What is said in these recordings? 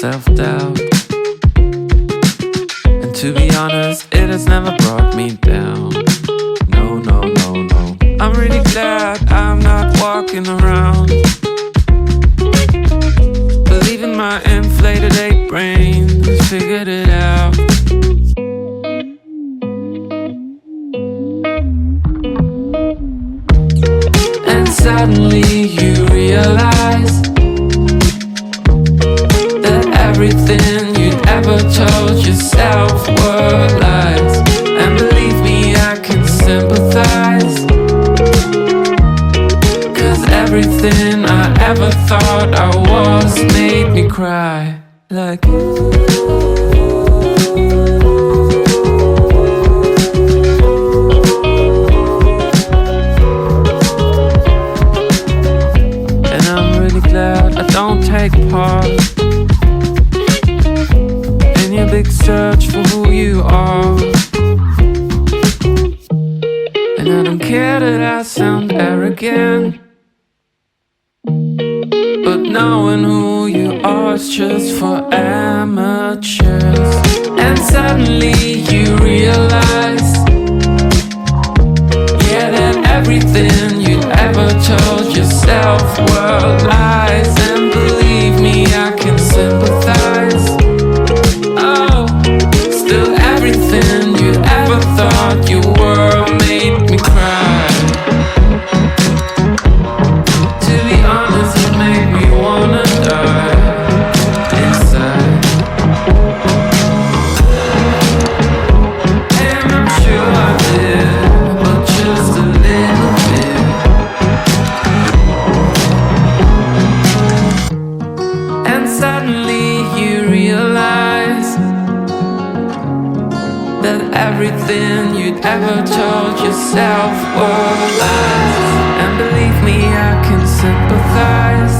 self-doubt. And to be honest, it has never brought me down. No, no, no, no. I'm really glad I'm not walking around believing my inflated ape brain has figured it out. And suddenly you realize that everything you'd ever told yourself were lies. And believe me, I can sympathize, 'cause everything I ever thought I was made me cry. Like I don't take part in your big search for who you are. And I don't care that I sound arrogant, but knowing who you are is just for amateurs. And suddenly you realize, yeah, that everything you ever told yourself were lies. And believe me, I can sympathize. Oh, still everything you ever thought you were made me cry. To be honest, it made me wanna die inside. And I'm sure I did, but just a little bit. And suddenly you realize that everything you'd ever told yourself were lies. And believe me, I can sympathize,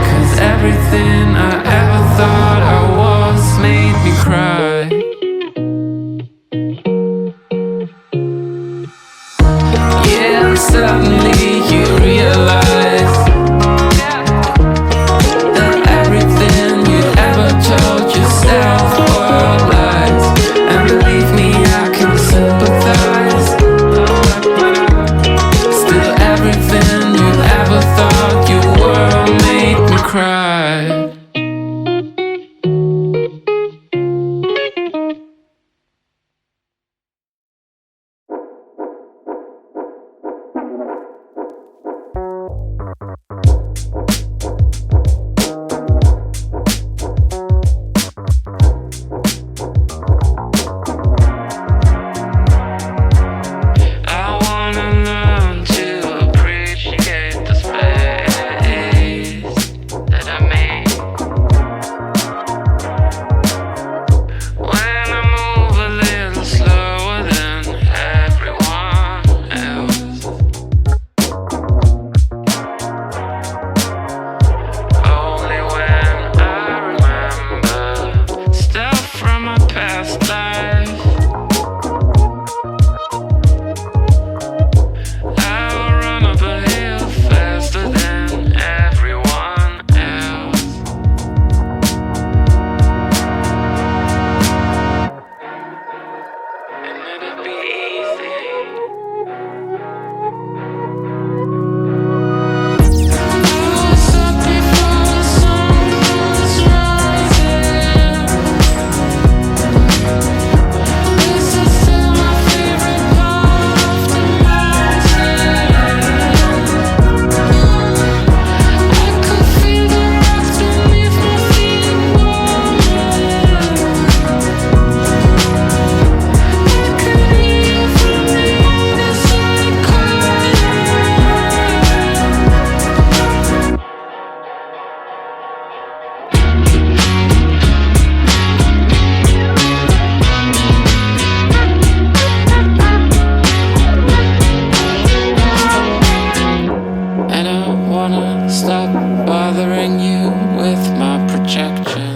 'cause everything I ever thought I was made me cry. Yeah, and suddenly you realize that everything you ever told yourself were lies. And believe me, I can sympathize. Still stop bothering you with my projection.